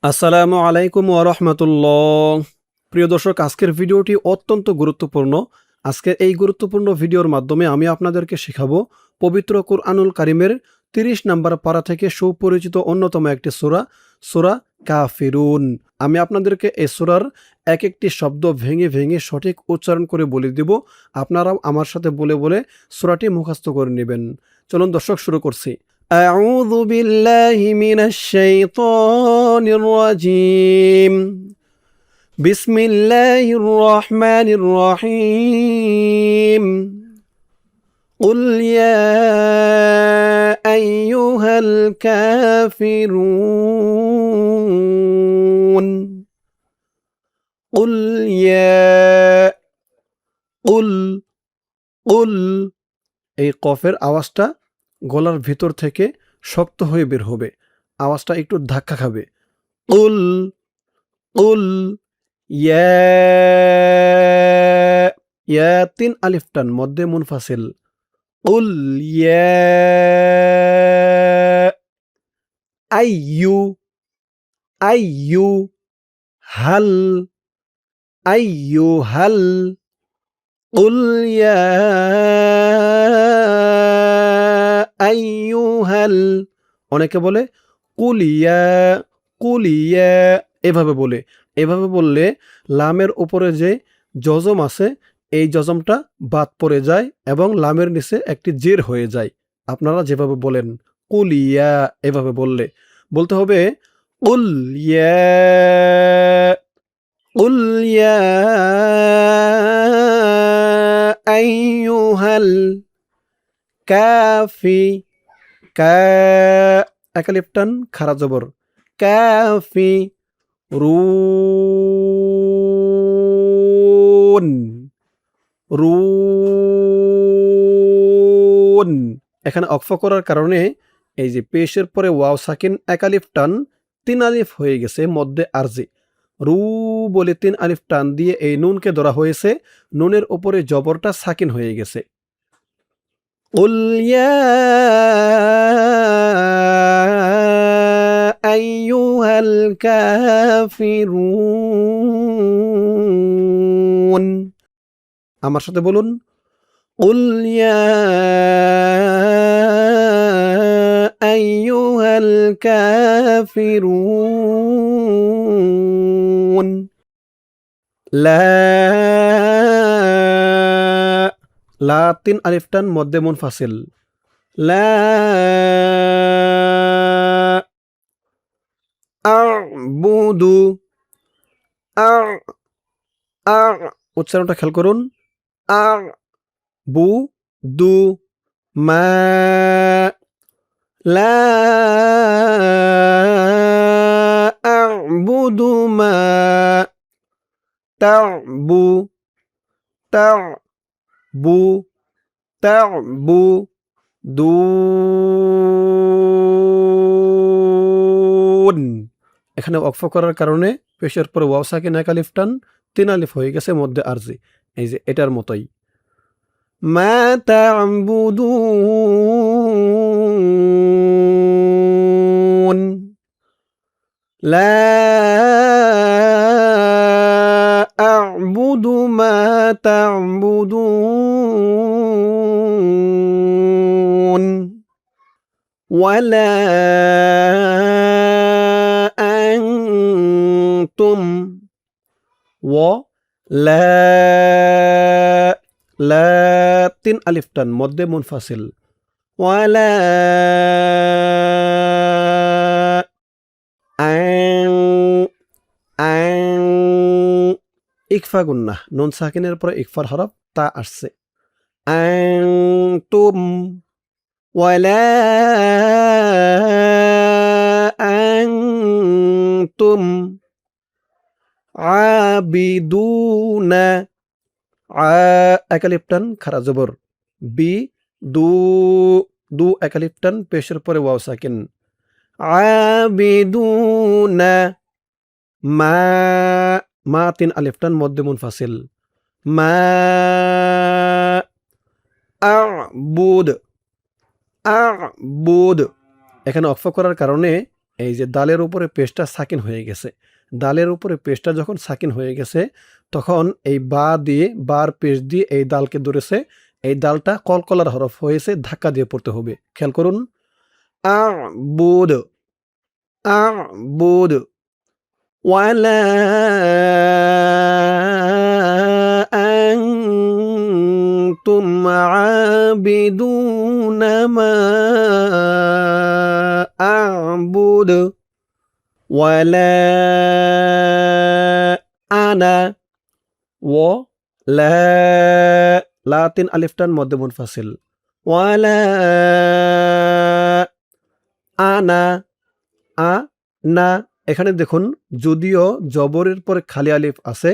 আসসালামু আলাইকুম ওয়া রাহমাতুল্লাহ। প্রিয় দর্শক, আজকের ভিডিওটি অত্যন্ত গুরুত্বপূর্ণ। আজকের এই গুরুত্বপূর্ণ ভিডিওর মাধ্যমে আমি আপনাদেরকে শেখাবো পবিত্র কুরআনুল কারীমের ৩০ নম্বর পারা থেকে সুপরিচিত অন্যতম একটি সূরা, সূরা কাফিরুন। আমি আপনাদেরকে এই সূরার এক একটি শব্দ ভেঙে ভেঙে সঠিক উচ্চারণ করে বলে দিব। আপনারাও আমার সাথে বলে বলে সূরাটি মুখস্থ করে নেবেন। চলুন দর্শক, শুরু করছি। أعوذ بالله من الشيطان الرجيم. بسم الله الرحمن الرحيم. قل يا أيها الكافرون. قل يا قل قل এই কফের আওয়াজটা গলার ভিতর থেকে শক্ত হয়ে বের হবে। আওয়াজটা একটু ধাক্কা খাবে। উল উল ইয়া ইয়া ৩ আলিফ টান মধ্যে মুনফাসিল। উল ইয়া আইয়ু আইয়ু হাল আইয়ুহাল উল ইয়া আইয়ুহাল। অনেকে বলে কুলিয়া কুলিয়া, এভাবে বলে। এভাবে বললে লামের উপরে যে জজম আছে এই জজমটা বাদ পড়ে যায় এবং লামের নিচে একটি জের হয়ে যায়। আপনারা যেভাবে বলেন কুলিয়া, এভাবে বললে বলতে হবে উল ইয়া উল ইয়া আইয়ুহাল কাফি কা একালিফ টান খারা জবর কাফি রুন রুন। এখানে অক্ফ করার কারণে এই যে পেশের পরে ওয়াও সাকিন একালিফ টান ৩ আলিফ হয়ে গেছে মধ্যে আরজি। রু বলে ৩ আলিফ টান দিয়ে এই নুনকে ধরা হয়েছে, নুনের উপরে জবরটা সাকিন হয়ে গেছে। قل يا أيها الكافرون। আমার সাথে বলুন قل يا أيها الكافرون. لا লা ৩ আলিফ টান মধ্যে মুনফাসিল। লা আ'বুদু আ উচ্চারণটা খেয়াল করুন। বু দু মা লা আ'বুদু মা তা'বু তা'বু তা'বু দুন। এখানে ওয়াকফ করার কারণে পেশের পরে ওয়াও সাকিন এক আলিফ টান ৩ আলিফ হয়ে গেছে মধ্যে আরজি। এই যে এটার মতোই। মা তা'বুদুন লা আ'বুদু মা তা'বুদুন ওয়ালা আনতুম লা লা ৩ আলিফ টান মধ্যে মুনফাসিল। ওয়ালা ইকফা গুন্নাহ, নুন সাকিনের পরে ইকফার হরফ তা আসছে। আনতুম ওয়ালা আনতুম আবিদুনা একালিফ টান খারা জবর বি দু দু একালিফ টান পেশের পরে ওয়াও সাকিন। আবিদুনা মা মা ৩ আলিফ টান মধ্যে মুনফাসিল। মা আ'বুদ আ'বুদ। এখানে অক্ফ করার কারণে এই যে দালের উপরে পেশটা সাকিন হয়ে গেছে, দালের উপরে পেশটা যখন সাকিন হয়ে গেছে তখন এই বা দিয়ে বার পেশ দিয়ে এই দালকে ধরেছে, এই দালটা কলকলার হরফ হয়েছে, ধাক্কা দিয়ে পড়তে হবে। খেয়াল করুন, আ'বুদ, আ'বুদ ওয়ালা আনতুম আবিদুনা মা আ'বুদ ওয়ালা আনা ওয়ালা লাতিন আলিফটান মধ্যে মুনফাসিল, ওয়ালা আনা না। এখানে দেখুন যদিও জবরের পরে খালি আলিফ আছে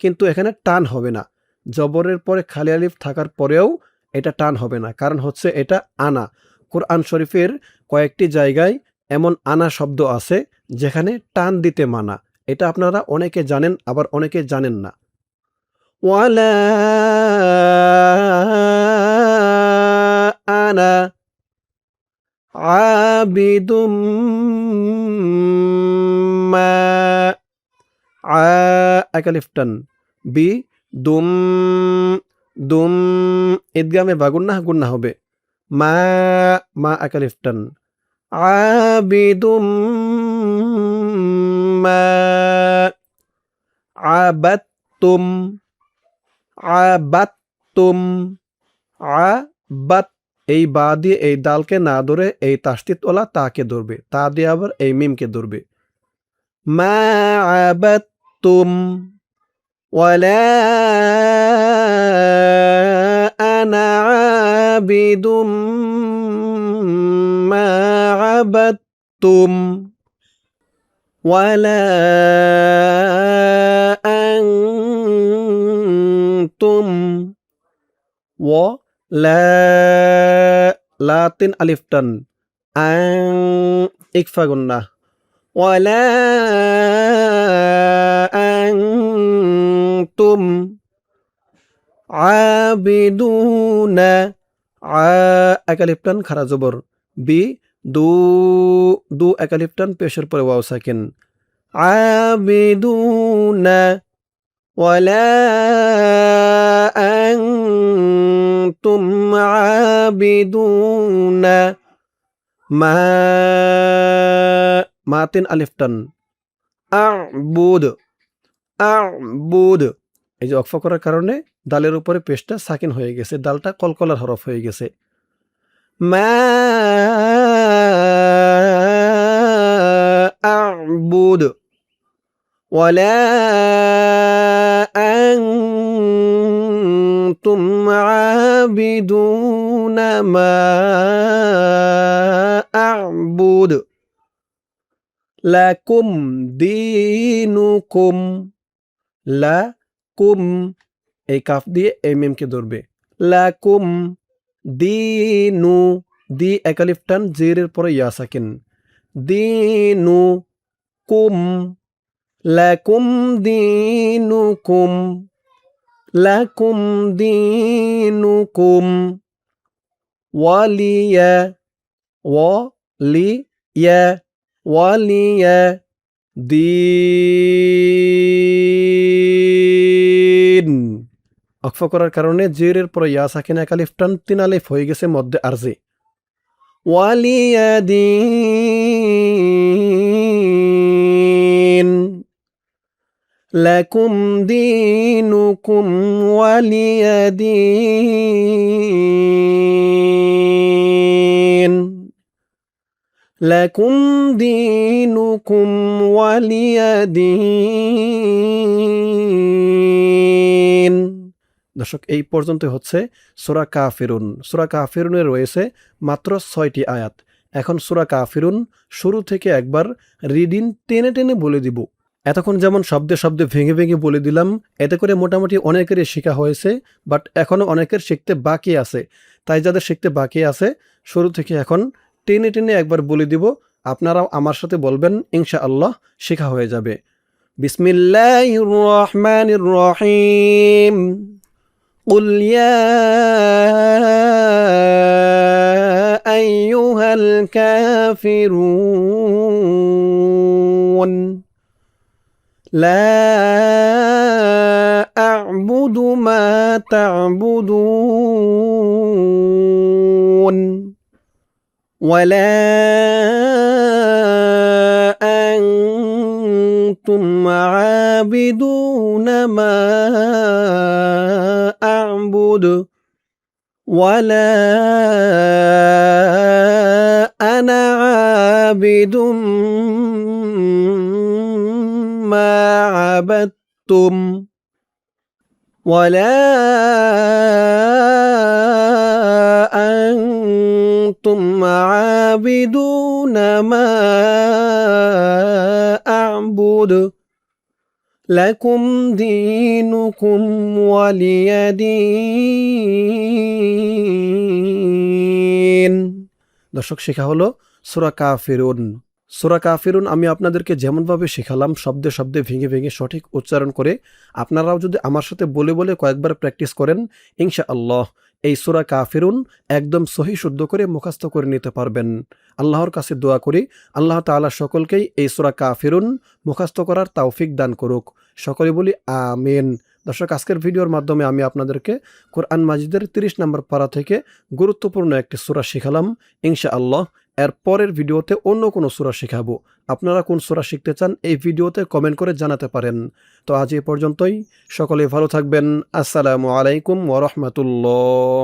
কিন্তু এখানে টান হবে না। জবরের পরে খালি আলিফ থাকার পরেও এটা টান হবে না, কারণ হচ্ছে এটা আনা। কোরআন শরীফের কয়েকটি জায়গায় এমন আনা শব্দ আছে যেখানে টান দিতে মানা। এটা আপনারা অনেকে জানেন, আবার অনেকে জানেন না। ওয়ালা আনা আবিদুম মা একালিফটান বি দুম দুম ঈদগামে বা গুন্নাহ হবে, মা একালিফটান আবিদুম মা আবাদতুম আবাদতুম আবাদ এই বা দিয়ে এই দালকে না ধরে এই তাসদিদওয়ালা তাকে ধরবে, তা দিয়ে আবার এই মিমকে ধরবে। মা আবাদতুম ওয়ালা আনা আবিদুম মা আবাদতুম ওয়ালা আনতুম লাতিন আলিফটান ইকফা গুন্নাহ ওয়ালা আনতুম আবিদুনা একালিফটান খারা জবর বি দু একালিফটান পেশের পরে ওয়াও সাকিন আবিদুনা ওয়ালা আনতুম আবিদুনা মাতিন আলিফটান আ'বুদ আ'বুদ এই যে ওয়াকফা করার কারণে দালের উপরে পেশটা সাকিন হয়ে গেছে, দালটা কলকলার হরফ হয়ে গেছে। মা আ'বুদ ওয়ালা আনতুম আবিদুনা মা আ'বুদ লাকুম দীনুকুম লাকুম এই কাফ দিয়ে এই মিমকে ধরবে, লাকুম দিনু দি একালিফটান জিরের পরে ইয়া সাকিন দিনু কুম লাকুম দিনুকুম লাকুম দিনুকুম ওয়ালিয়া ওয়ালিয়া দিন ওয়াকফা করার কারণে জেরের পরে ইয়া সাকিন একালিফটান তিন আলিফ হয়ে গেছে মধ্যে আরজে, ওয়ালিয়া দিন লাকুম দিনুকুম ওয়ালিয়া দিন লাকুম দিনুকুম ওয়ালিয়া দিন। দর্শক, এই পর্যন্ত হচ্ছে সূরা কাফিরুন। সূরা কাফিরুনে রয়েছে মাত্র 6টি আয়াত। এখন সূরা কাফিরুন শুরু থেকে একবার রিডিং টেনে টেনে বলে দিব। এতক্ষণ যেমন শব্দে শব্দে ভেঙে ভেঙে বলে দিলাম, এতে করে মোটামুটি অনেকেরই শেখা হয়েছে, বাট এখনও অনেকের শিখতে বাকি আছে। তাই যাদের শিখতে বাকি আছে শুরু থেকে এখন টেনে টেনে একবার বলে দিব, আপনারাও আমার সাথে বলবেন, ইনশাআল্লাহ শেখা হয়ে যাবে। বিসমিল্লাহির রহমানির রহিম। قل يا أيها الكافرون لا أعبد ما تعبدون ولا أنتم عابدون ما أعبد ولا أنا عابد ما عبدتم ولا أنتم عابدون ما أعبد لكم دينكم ولي دين। দর্শক, শেখা হলো সূরা কাফিরুন। সূরা কাফিরুন আমি আপনাদেরকে যেমনভাবে শেখালাম শব্দে শব্দে ভেঙে ভেঙে সঠিক উচ্চারণ করে, আপনারাও যদি আমার সাথে বলে বলে কয়েকবার প্র্যাকটিস করেন, ইনশাআল্লাহ এই সূরা কাফিরুন একদম সহি শুদ্ধ করে মুখস্থ করে নিতে পারবেন। আল্লাহর কাছে দোয়া করি আল্লাহ তাআলা সকলকেই এই সূরা কাফিরুন মুখস্থ করার তৌফিক দান করুক। সকলে বলি আমিন। দর্শক, আজকের ভিডিওর মাধ্যমে আমি আপনাদেরকে কোরআন মাজিদের 30 নম্বর পারা থেকে গুরুত্বপূর্ণ একটি সূরা শেখালাম। ইনশাআল্লাহ এর পরের ভিডিওতে অন্য কোনো সূরা শেখাবো। আপনারা কোন সূরা শিখতে চান এই ভিডিওতে কমেন্ট করে জানাতে পারেন। তো আজ এই পর্যন্তই। সকলে ভালো থাকবেন। আসসালামু আলাইকুম ওয়া রাহমাতুল্লাহ।